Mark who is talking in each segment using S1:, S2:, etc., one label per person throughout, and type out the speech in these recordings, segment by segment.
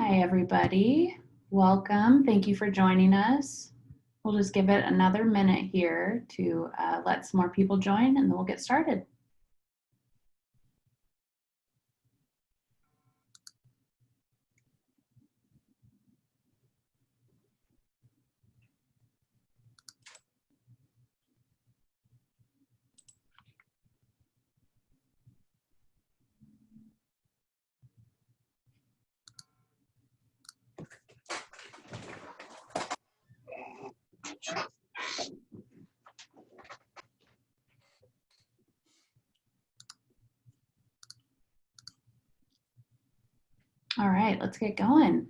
S1: Hi, everybody. Welcome. Thank you for joining us. We'll just give it another minute here to let some more people join, and then we'll get started. All right, let's get going.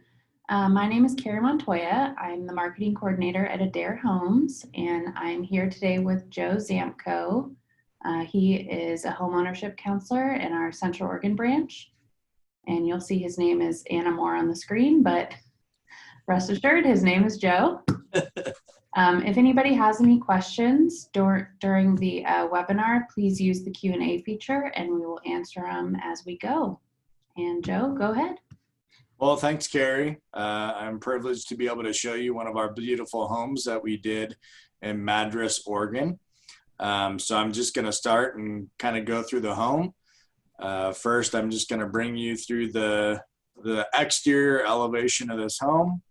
S1: My name is Carrie Montoya. I'm the marketing coordinator at Adair Homes, and I'm here today with Joe Zamko. He is a homeownership counselor in our Central Oregon branch, and you'll see his name is Anna Moore on the screen, but rest assured, his name is Joe. If anybody has any questions during the webinar, please use the Q&A feature and we will answer them as we go. And Joe, go ahead.
S2: Well, thanks, Carrie. I'm privileged to be able to show you one of our beautiful homes that we did in Madras, Oregon. So I'm just going to start and kind of go through the home. First, I'm just going to bring you through the exterior elevation of this home.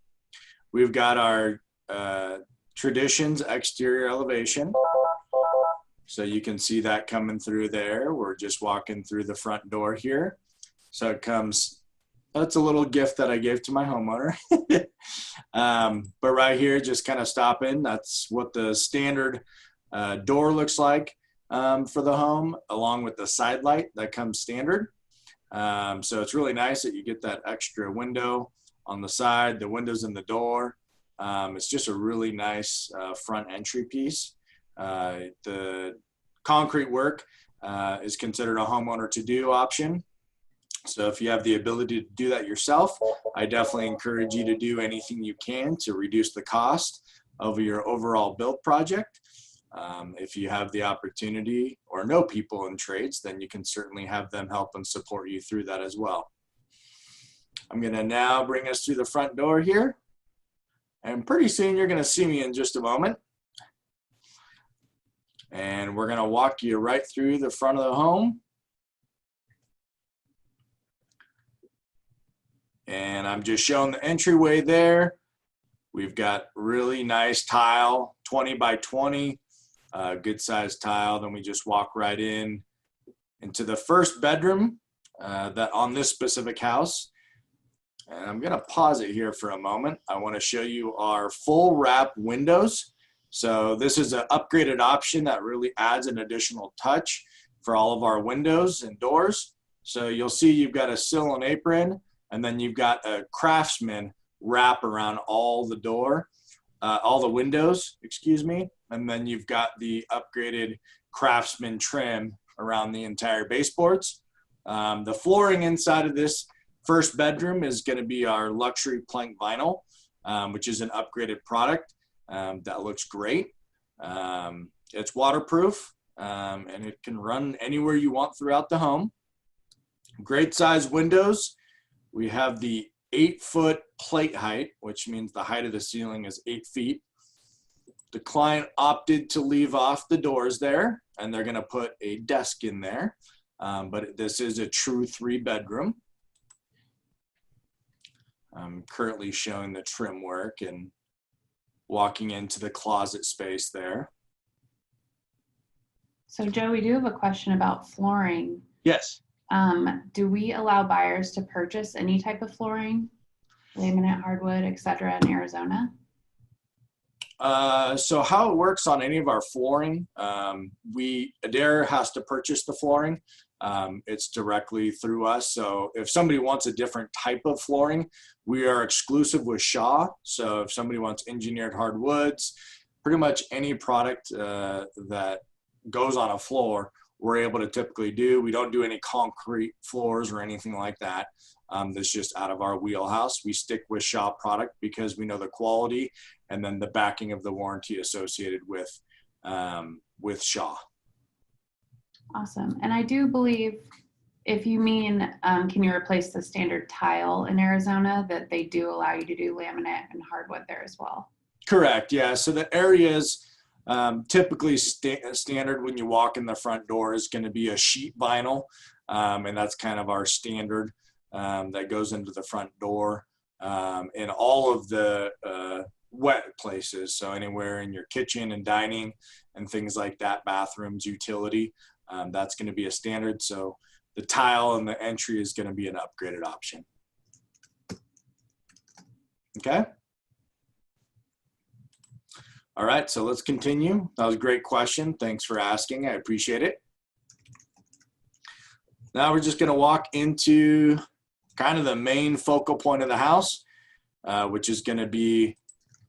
S2: We've got our Traditions exterior elevation. So you can see that coming through there. We're just walking through the front door here. So it comes, that's a little gift that I gave to my homeowner. But right here, just kind of stopping. That's what the standard door looks like for the home, along with the side light that comes standard. So it's really nice that you get that extra window on the side, the windows in the door. It's just a really nice front entry piece. The concrete work is considered a homeowner to do option. So if you have the ability to do that yourself, I definitely encourage you to do anything you can to reduce the cost of your overall build project. If you have the opportunity or know people in trades, then you can certainly have them help and support you through that as well. I'm going to now bring us through the front door here. And pretty soon you're going to see me in just a moment. And we're going to walk you right through the front of the home. And I'm just showing the entryway there. We've got really nice tile, 20 by 20, good sized tile. Then we just walk right into the first bedroom that on this specific house. And I'm going to pause it here for a moment. I want to show you our full wrap windows. So this is an upgraded option that really adds an additional touch for all of our windows and doors. So you'll see you've got a sill and apron, and then you've got a craftsman wrap around all the windows, excuse me. And then you've got the upgraded craftsman trim around the entire baseboards. The flooring inside of this first bedroom is going to be our luxury plank vinyl, which is an upgraded product that looks great. It's waterproof and it can run anywhere you want throughout the home. Great size windows. We have the 8-foot plate height, which means the height of the ceiling is 8 feet. The client opted to leave off the doors there, and they're going to put a desk in there. But this is a true 3-bedroom. I'm currently showing the trim work and walking into the closet space there.
S1: So Joe, we do have a question about flooring.
S2: Yes.
S1: Do we allow buyers to purchase any type of flooring, laminate, hardwood, etc. in Arizona?
S2: So how it works on any of our flooring, Adair has to purchase the flooring. It's directly through us. So if somebody wants a different type of flooring, we are exclusive with Shaw. So if somebody wants engineered hardwoods, pretty much any product that goes on a floor, we're able to typically do. We don't do any concrete floors or anything like that. That's just out of our wheelhouse. We stick with Shaw product because we know the quality and then the backing of the warranty associated with Shaw.
S1: Awesome. And I do believe If you mean, can you replace the standard tile in Arizona, that they do allow you to do laminate and hardwood there as well?
S2: Correct, yeah. So the areas typically standard when you walk in the front door is going to be a sheet vinyl, and that's kind of our standard that goes into the front door. In all of the wet places, so anywhere in your kitchen and dining and things like that, bathrooms, utility, that's going to be a standard. So the tile and the entry is going to be an upgraded option. Okay. All right, so let's continue. That was a great question. Thanks for asking. I appreciate it. Now we're just going to walk into kind of the main focal point of the house, which is going to be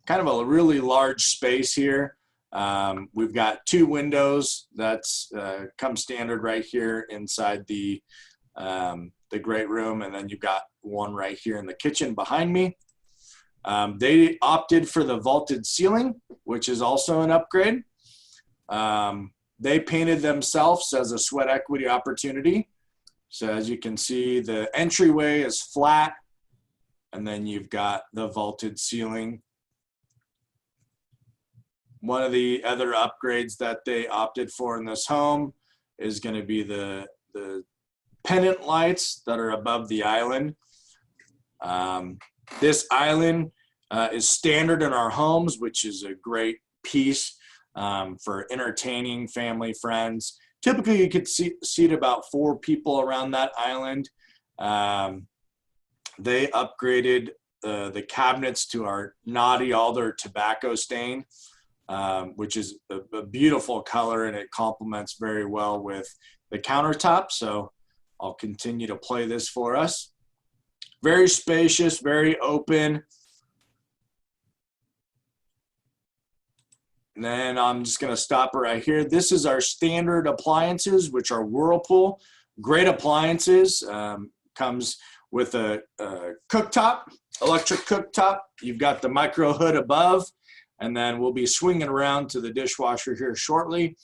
S2: kind of a really large space here. We've got 2 windows that's come standard right here inside the great room, and then you've got one right here in the kitchen behind me. They opted for the vaulted ceiling, which is also an upgrade. They painted themselves as a sweat equity opportunity. So as you can see, the entryway is flat, and then you've got the vaulted ceiling. One of the other upgrades that they opted for in this home is going to be the pendant lights that are above the island. This island is standard in our homes, which is a great piece for entertaining family, friends. Typically, you could seat about 4 people around that island. They upgraded the cabinets to our Naughty Alder tobacco stain, which is a beautiful color, and it complements very well with the countertop. So I'll continue to play this for us. Very spacious, very open. And then I'm just going to stop right here. This is our standard appliances, which are Whirlpool. Great appliances. Comes with a cooktop, electric cooktop. You've got the micro hood above, and then we'll be swinging around to the dishwasher here shortly.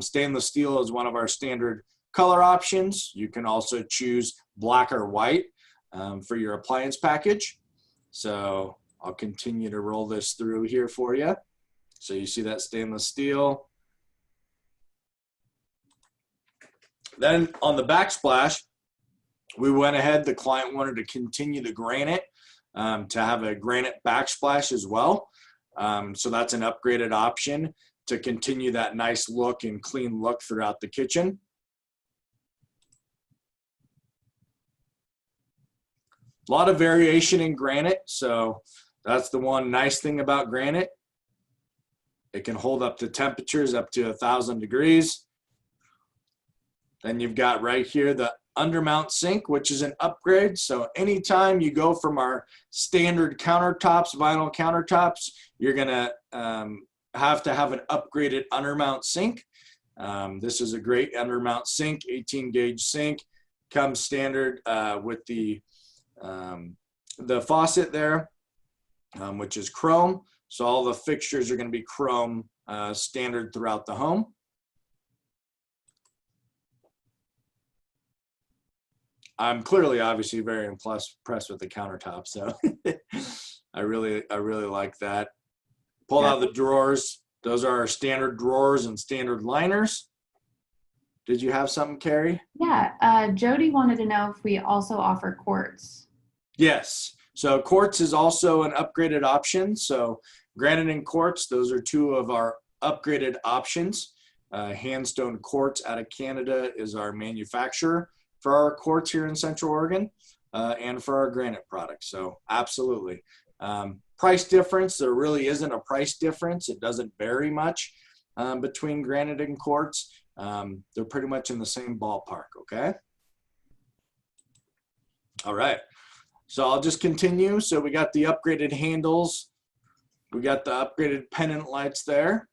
S2: Stainless steel is one of our standard color options. You can also choose black or white for your appliance package. So I'll continue to roll this through here for you. So you see that stainless steel. Then on the backsplash, we went ahead, the client wanted to continue the granite, to have a granite backsplash as well. So that's an upgraded option to continue that nice look and clean look throughout the kitchen. A lot of variation in granite, so that's the one nice thing about granite. It can hold up to temperatures up to 1,000 degrees. Then you've got right here the undermount sink, which is an upgrade. So anytime you go from our standard countertops, vinyl countertops, you're gonna have to have an upgraded undermount sink. This is a great undermount sink, 18 gauge sink. Comes standard with the faucet there, which is chrome. So all the fixtures are going to be chrome standard throughout the home. I'm clearly, obviously, very impressed with the countertop. So I really like that. Pull out the drawers. Those are our standard drawers and standard liners. Did you have something, Carrie?
S1: Yeah, Jody wanted to know if we also offer quartz.
S2: Yes. So quartz is also an upgraded option. So granite and quartz, those are 2 of our upgraded options. Handstone Quartz out of Canada is our manufacturer for our quartz here in Central Oregon, and for our granite products. So absolutely. Price difference, there really isn't a price difference. It doesn't vary much between granite and quartz. They're pretty much in the same ballpark, okay? All right. So I'll just continue. So we got the upgraded handles. We got the upgraded pendant lights there.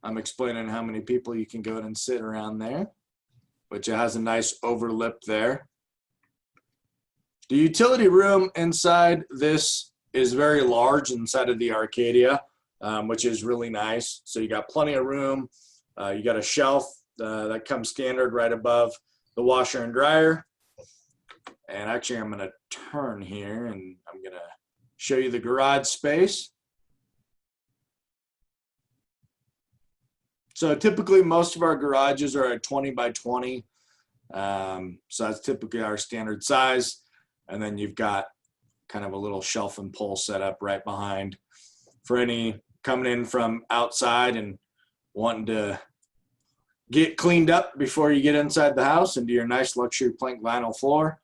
S2: I'm explaining how many people you can go and sit around there, which it has a nice overlip there. The utility room inside this is very large inside of the Arcadia, which is really nice. So you got plenty of room. You got a shelf that comes standard right above the washer and dryer. And actually, I'm going to turn here and I'm going to show you the garage space. So typically, most of our garages are at 20 by 20. So that's typically our standard size. And then you've got kind of a little shelf and pole set up right behind for any coming in from outside and wanting to get cleaned up before you get inside the house and do your nice luxury plank vinyl floor.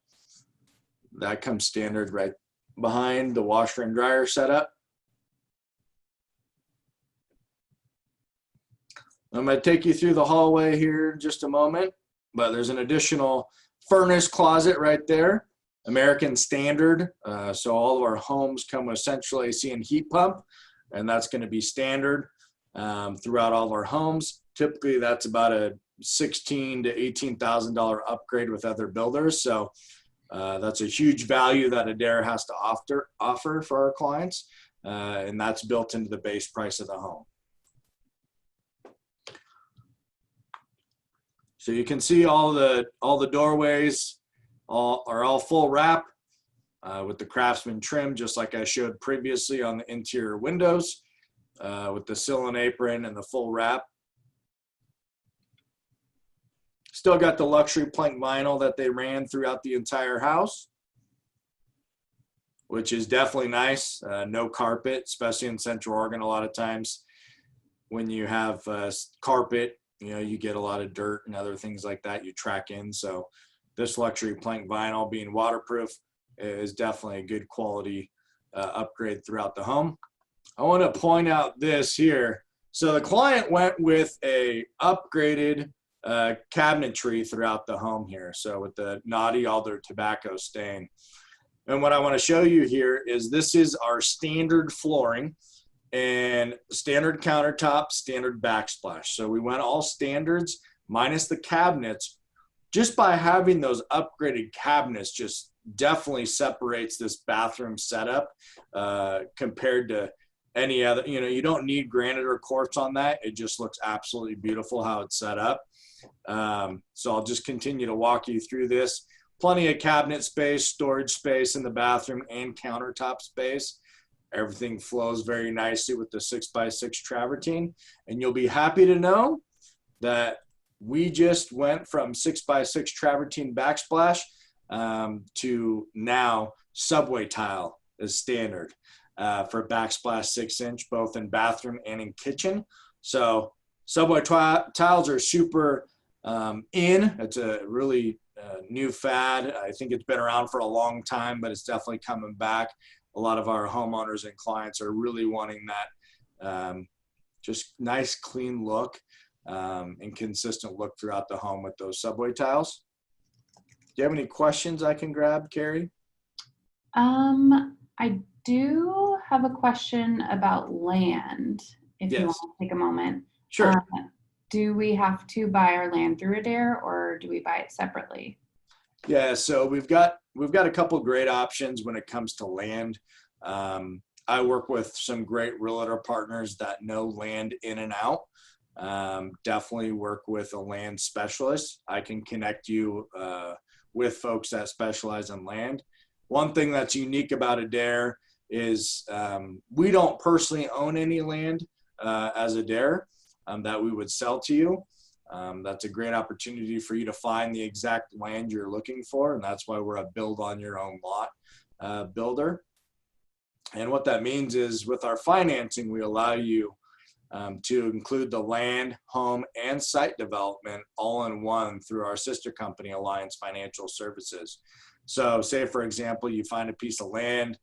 S2: That comes standard right behind the washer and dryer setup. I'm going to take you through the hallway here in just a moment, but there's an additional furnace closet right there, American standard. So all of our homes come with central AC and heat pump, and that's going to be standard throughout all of our homes. Typically, that's about a $16,000 to $18,000 upgrade with other builders. So that's a huge value that Adair has to offer for our clients, and that's built into the base price of the home. So you can see all the doorways are all full wrap with the Craftsman trim, just like I showed previously on the interior windows, with the sill and apron and the full wrap. Still got the luxury plank vinyl that they ran throughout the entire house, which is definitely nice. No carpet, especially in Central Oregon. A lot of times when you have carpet, you know, you get a lot of dirt and other things like that you track in. So this luxury plank vinyl being waterproof is definitely a good quality upgrade throughout the home. I want to point out this here. So the client went with a upgraded cabinetry throughout the home here. So with the naughty alder tobacco stain. And what I want to show you here is this is our standard flooring and standard countertop, standard backsplash. So we went all standards minus the cabinets. Just by having those upgraded cabinets just definitely separates this bathroom setup compared to any other. You know, you don't need granite or quartz on that. It just looks absolutely beautiful how it's set up. So I'll just continue to walk you through this. Plenty of cabinet space, storage space in the bathroom, and countertop space. Everything flows very nicely with the 6x6 travertine. And you'll be happy to know that we just went from 6x6 travertine backsplash to now subway tile is standard for backsplash 6-inch, both in bathroom and in kitchen. So subway tiles are super in. It's a really new fad. I think it's been around for a long time, but it's definitely coming back. A lot of our homeowners and clients are really wanting that just nice, clean look and consistent look throughout the home with those subway tiles. Do you have any questions I can grab, Carrie?
S1: I do have a question about land, if you want to take a moment.
S2: Sure.
S1: Do we have to buy our land through Adair, or do we buy it separately?
S2: Yeah, so we've got a couple great options when it comes to land. I work with some great realtor partners that know land in and out. Definitely work with a land specialist. I can connect you with folks that specialize in land. One thing that's unique about Adair is we don't personally own any land as Adair that we would sell to you. That's a great opportunity for you to find the exact land you're looking for, and that's why we're a build on your own lot builder. And what that means is with our financing, we allow you to include the land, home, and site development all in one through our sister company, Alliance Financial Services. So say, for example, you find a piece of land.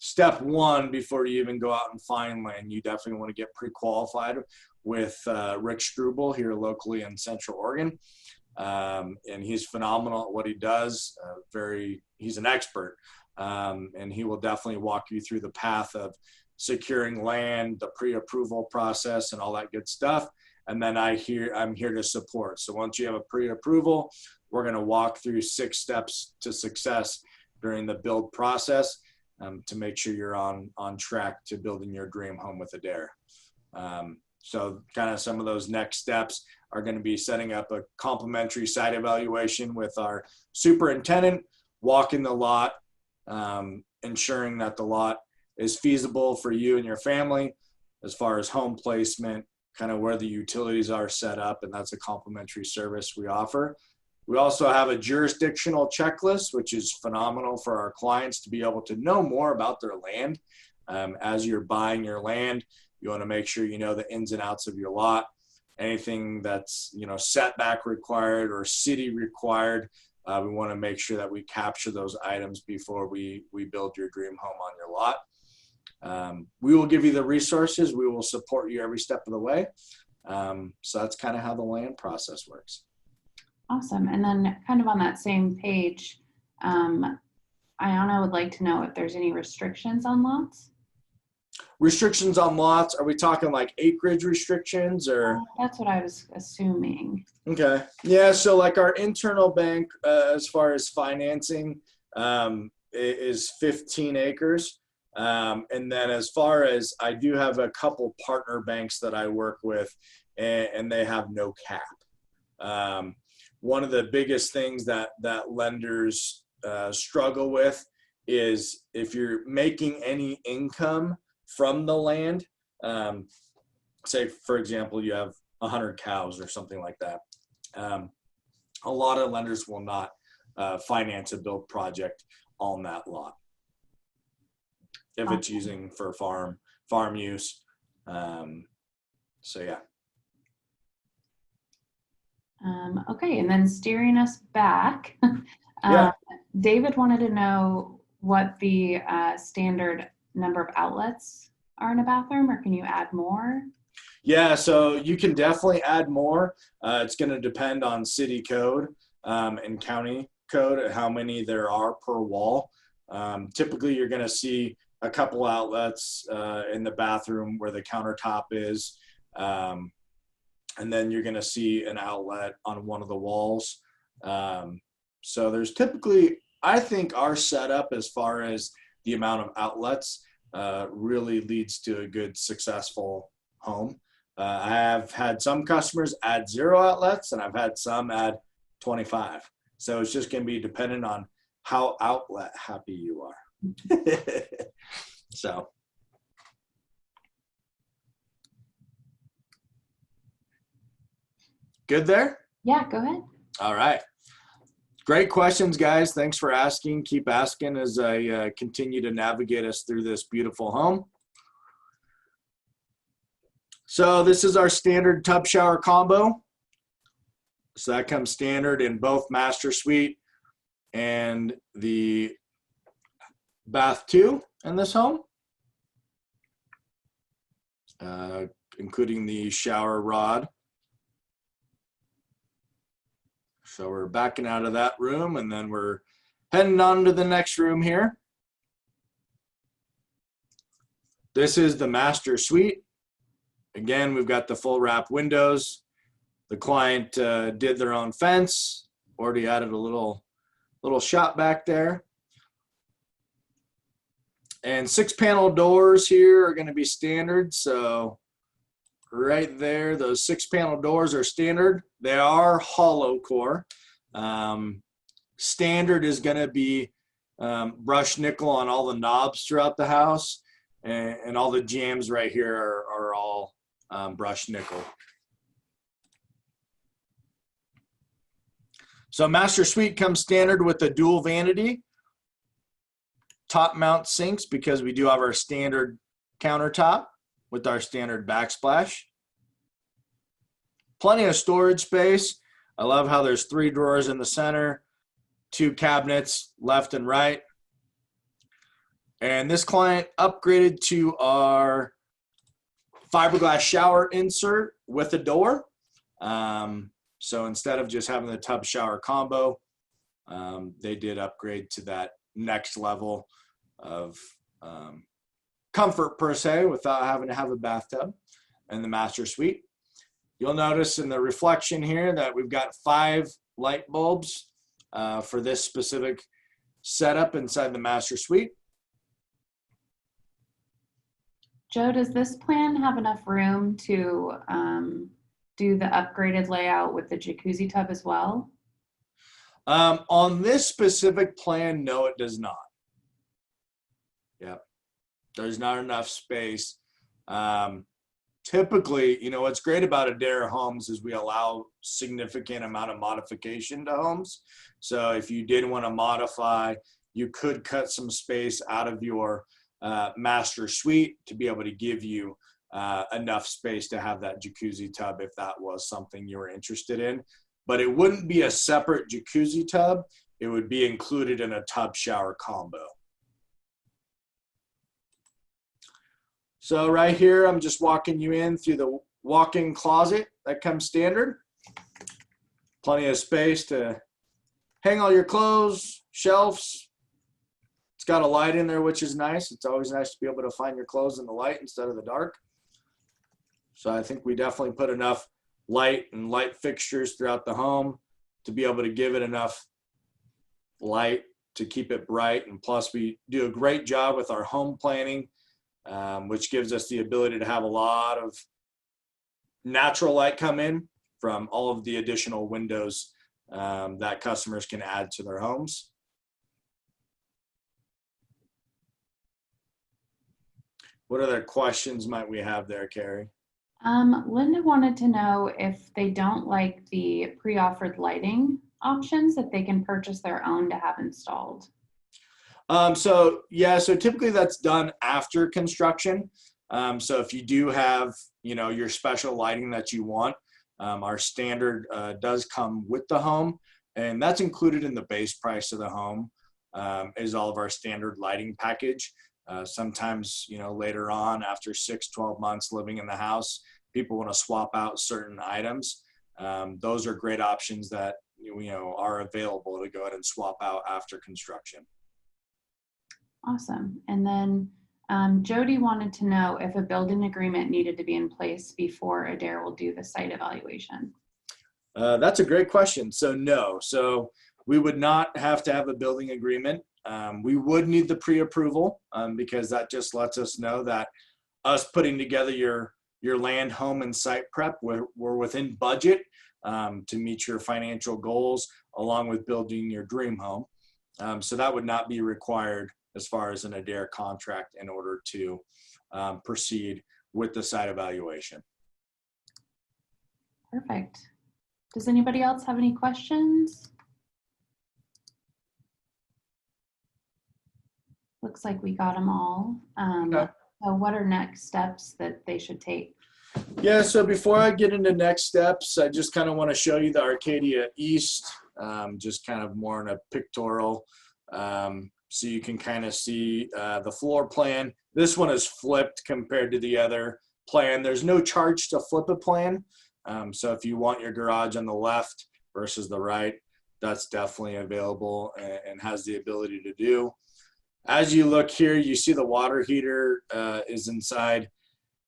S2: Step one, before you even go out and find land, you definitely want to get pre-qualified with Rick Struble here locally in Central Oregon. And he's phenomenal at what he does. He's an expert. And he will definitely walk you through the path of securing land, the pre-approval process, and all that good stuff. And then I'm here to support. So once you have a pre-approval, we're going to walk through 6 steps to success during the build process to make sure you're on track to building your dream home with Adair. So kind of some of those next steps. are going to be setting up a complimentary site evaluation with our superintendent, walking the lot, ensuring that the lot is feasible for you and your family as far as home placement, kind of where the utilities are set up, and that's a complimentary service we offer. We also have a jurisdictional checklist, which is phenomenal for our clients to be able to know more about their land. As you're buying your land, you want to make sure you know the ins and outs of your lot. Anything that's, you know, setback required or city required, we want to make sure that we capture those items before we build your dream home on your lot. We will give you the resources. We will support you every step of the way. So that's kind of how the land process works.
S1: Awesome. And then kind of on that same page, Ayana would like to know if there's any restrictions on lots.
S2: Restrictions on lots, are we talking like acreage restrictions or?
S1: That's what I was assuming.
S2: Okay. Yeah. So like our internal bank, as far as financing, is 15 acres. And then as far as, I do have a couple partner banks that I work with, and they have no cap. One of the biggest things that lenders struggle with is if you're making any income from the land, say for example you have 100 cows or something like that, a lot of lenders will not finance a build project on that lot if it's using for farm use. So yeah.
S1: Okay, and then steering us back,
S2: Yeah.
S1: David wanted to know what the standard number of outlets are in a bathroom, or can you add more?
S2: Yeah, so you can definitely add more. It's going to depend on city code and county code, how many there are per wall. Typically, you're going to see a couple outlets in the bathroom where the countertop is. And then you're going to see an outlet on one of the walls. So there's typically, I think our setup as far as the amount of outlets really leads to a good, successful home. I have had some customers add 0 outlets, and I've had some add 25. So it's just going to be dependent on how outlet happy you are. So. Good there?
S1: Yeah, go ahead.
S2: All right. Great questions, guys. Thanks for asking. Keep asking as I continue to navigate us through this beautiful home. So this is our standard tub shower combo. So that comes standard in both master suite and the bath 2 in this home, including the shower rod. So we're backing out of that room, and then we're heading on to the next room here. This is the master suite. Again, we've got the full wrap windows. The client did their own fence, already added a little shop back there. And 6-panel doors here are going to be standard. So right there, those 6-panel doors are standard. They are hollow core. Standard is going to be brushed nickel on all the knobs throughout the house, and all the jambs right here are all brushed nickel. So master suite comes standard with a dual vanity, top mount sinks, because we do have our standard countertop with our standard backsplash. Plenty of storage space. I love how there's 3 drawers in the center, 2 cabinets left and right. And this client upgraded to our fiberglass shower insert with a door. So instead of just having the tub shower combo, they did upgrade to that next level of comfort per se, without having to have a bathtub in the master suite. You'll notice in the reflection here that we've got 5 light bulbs for this specific setup inside the master suite.
S1: Joe, does this plan have enough room to do the upgraded layout with the jacuzzi tub as well?
S2: On this specific plan, no, it does not. Yep, there's not enough space. Typically, you know, what's great about Adair Homes is we allow significant amount of modification to homes. So if you did want to modify, you could cut some space out of your master suite to be able to give you enough space to have that jacuzzi tub if that was something you were interested in. But it wouldn't be a separate jacuzzi tub. It would be included in a tub shower combo. So right here, I'm just walking you in through the walk-in closet that comes standard. Plenty of space to hang all your clothes, shelves. It's got a light in there, which is nice. It's always nice to be able to find your clothes in the light instead of the dark. So I think we definitely put enough light and light fixtures throughout the home to be able to give it enough light to keep it bright. And plus we do a great job with our home planning, which gives us the ability to have a lot of natural light come in from all of the additional windows that customers can add to their homes. What other questions might we have there, Carrie?
S1: Linda wanted to know if they don't like the pre-offered lighting options, that they can purchase their own to have installed.
S2: So typically that's done after construction. So if you do have, you know, your special lighting that you want, our standard does come with the home, and that's included in the base price of the home, is all of our standard lighting package. Sometimes, you know, later on after 6-12 months living in the house, people want to swap out certain items. Those are great options that, you know, are available to go ahead and swap out after construction.
S1: Awesome. And then Jody wanted to know if a building agreement needed to be in place before Adair will do the site evaluation.
S2: That's a great question. So no, so we would not have to have a building agreement. We would need the pre-approval because that just lets us know that us putting together your land, home, and site prep, we're within budget to meet your financial goals along with building your dream home. So that would not be required as far as an Adair contract in order to proceed with the site evaluation.
S1: Perfect. Does anybody else have any questions? Looks like we got them all.
S2: Okay.
S1: So what are next steps that they should take?
S2: Yeah, so before I get into next steps, I just kind of want to show you the Arcadia East, just kind of more in a pictorial, so you can kind of see the floor plan. This one is flipped compared to the other plan. There's no charge to flip a plan. So if you want your garage on the left versus the right, that's definitely available and has the ability to do. As you look here, you see the water heater is inside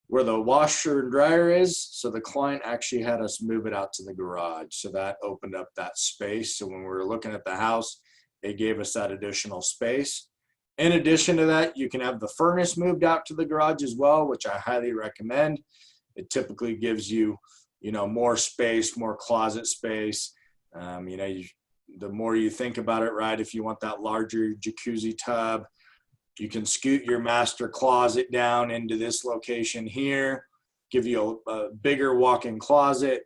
S2: where the washer and dryer is. So the client actually had us move it out to the garage. So that opened up that space. So when we were looking at the house, it gave us that additional space. In addition to that, you can have the furnace moved out to the garage as well, which I highly recommend. It typically gives you, you know, more space, more closet space. You know, the more you think about it, right? If you want that larger jacuzzi tub, you can scoot your master closet down into this location here, give you a bigger walk-in closet.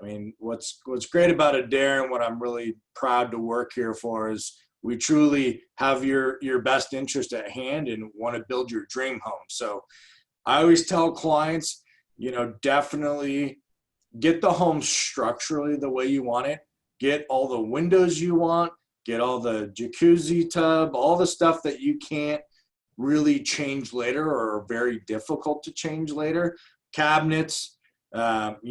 S2: I mean, what's great about Adair and what I'm really proud to work here for is we truly have your best interest at hand and want to build your dream home. So I always tell clients, you know, definitely get the home structurally the way you want it. Get all the windows you want, get all the jacuzzi tub, all the stuff that you can't really change later or are very difficult to change later. Cabinets, flooring,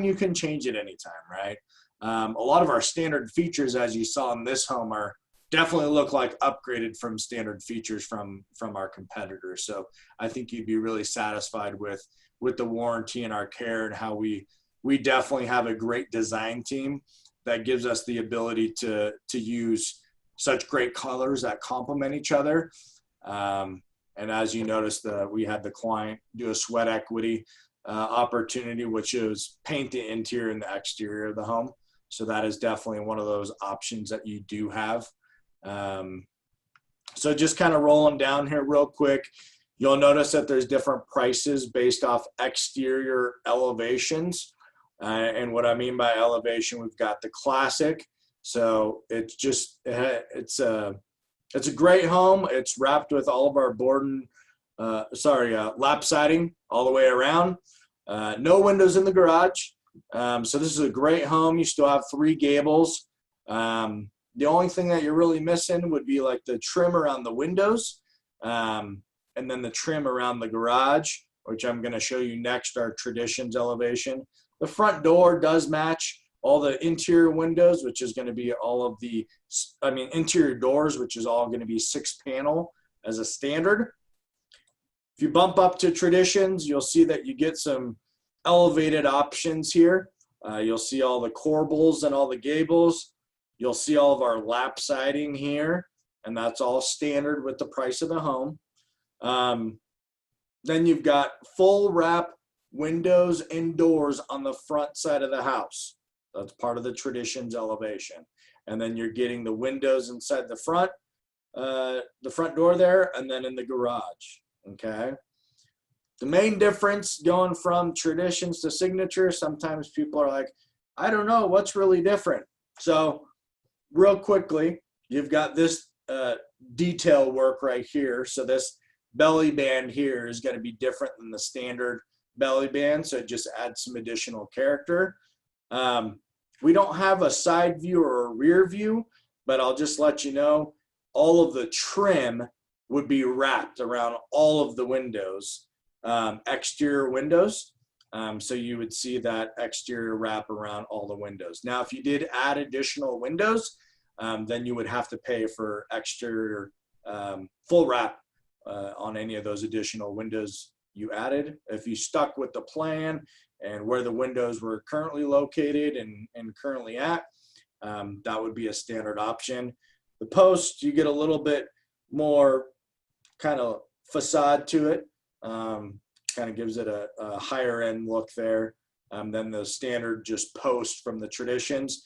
S2: you can change at any time, right? A lot of our standard features, as you saw in this home, are definitely look like upgraded from standard features from our competitors. So I think you'd be really satisfied with the warranty and our care and how we definitely have a great design team that gives us the ability to use such great colors that complement each other. And as you noticed, we had the client do a sweat equity opportunity, which is paint the interior and the exterior of the home. So that is definitely one of those options that you do have. So just kind of rolling down here real quick, you'll notice that there's different prices based off exterior elevations. And what I mean by elevation, we've got the classic. So it's just, it's a great home. It's wrapped with all of our lap siding all the way around. No windows in the garage. So this is a great home. You still have 3 gables. The only thing that you're really missing would be like the trim around the windows, and then the trim around the garage, which I'm going to show you next, our Traditions elevation. The front door does match all the interior windows, which is going to be all of the, interior doors, which is all going to be 6-panel as a standard. If you bump up to Traditions, you'll see that you get some elevated options here. You'll see all the corbels and all the gables. You'll see all of our lap siding here, and that's all standard with the price of the home. Then you've got full wrap windows and doors on the front side of the house. That's part of the Traditions elevation. And then you're getting the windows inside the front door there, and then in the garage, okay? The main difference going from Traditions to Signature, sometimes people are like, I don't know, what's really different? So real quickly, you've got this detail work right here. So this belly band here is going to be different than the standard belly band, so it just adds some additional character. We don't have a side view or a rear view, but I'll just let you know all of the trim would be wrapped around all of the windows, exterior windows. So you would see that exterior wrap around all the windows. Now, if you did add additional windows, then you would have to pay for exterior full wrap on any of those additional windows you added. If you stuck with the plan and where the windows were currently located and currently at, that would be a standard option. The post, you get a little bit more kind of facade to it. Kind of gives it a higher end look there than the standard just post from the Traditions.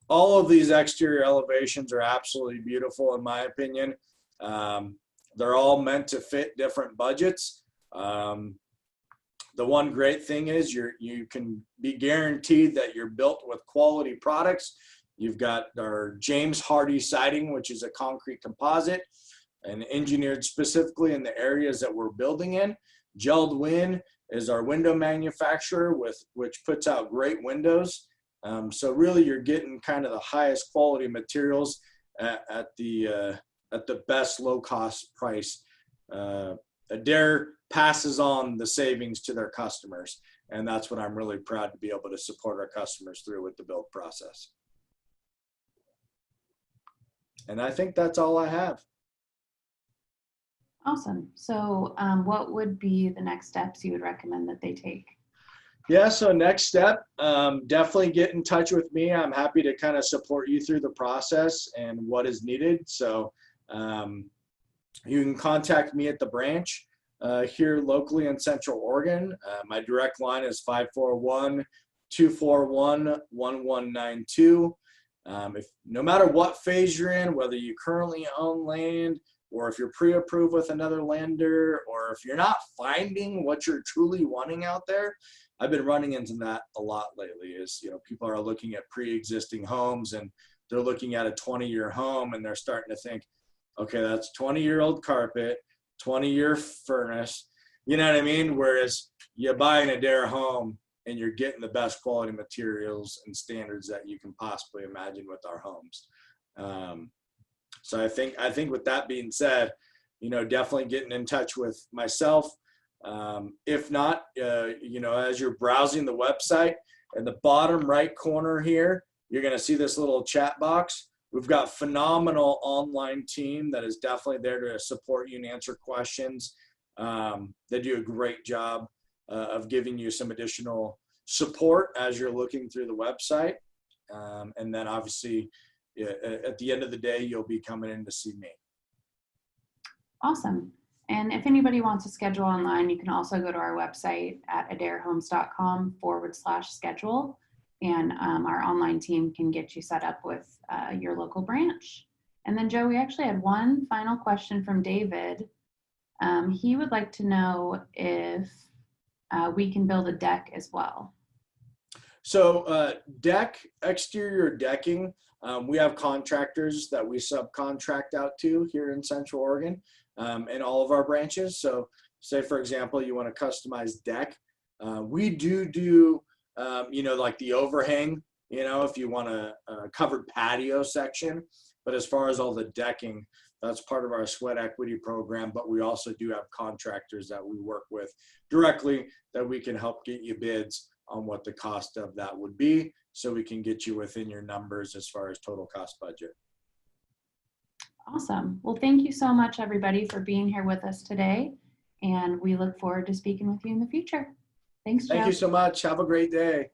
S2: All of these exterior elevations are absolutely beautiful in my opinion. They're all meant to fit different budgets. The one great thing is you can be guaranteed that you're built with quality products. You've got our James Hardy siding, which is a concrete composite and engineered specifically in the areas that we're building in. Gelled Win is our window manufacturer which puts out great windows. So really you're getting kind of the highest quality materials at the best low cost price. Adair passes on the savings to their customers, and that's what I'm really proud to be able to support our customers through with the build process. And I think that's all I have.
S1: Awesome. So what would be the next steps you would recommend that they take?
S2: Yeah, so next step, definitely get in touch with me. I'm happy to kind of support you through the process and what is needed. So you can contact me at the branch here locally in Central Oregon. My direct line is 541-241-1192. If no matter what phase you're in, whether you currently own land or if you're pre-approved with another lender, or if you're not finding what you're truly wanting out there, I've been running into that a lot lately. Is people are looking at pre-existing homes and they're looking at a 20-year home and they're starting to think, okay, that's 20-year-old carpet, 20-year furnace, you know what I mean? Whereas you buy an Adair home and you're getting the best quality materials and standards that you can possibly imagine with our homes. So I think with that being said, definitely getting in touch with myself. If not, as you're browsing the website, in the bottom right corner here, you're going to see this little chat box. We've got a phenomenal online team that is definitely there to support you and answer questions. They do a great job of giving you some additional support as you're looking through the website. And then obviously at the end of the day, you'll be coming in to see me.
S1: Awesome. And if anybody wants to schedule online, you can also go to our website at adairhomes.com/schedule. And our online team can get you set up with your local branch. And then Joe, we actually had one final question from David. He would like to know if we can build a deck as well.
S2: So exterior decking, we have contractors that we subcontract out to here in Central Oregon in all of our branches. So say, for example, you want a customized deck. We do like the overhang, if you want a covered patio section. But as far as all the decking, that's part of our sweat equity program. But we also do have contractors that we work with directly that we can help get you bids on what the cost of that would be, so we can get you within your numbers as far as total cost budget.
S1: Awesome. Well, thank you so much, everybody, for being here with us today. And we look forward to speaking with you in the future. Thanks, Joe.
S2: Thank you so much. Have a great day.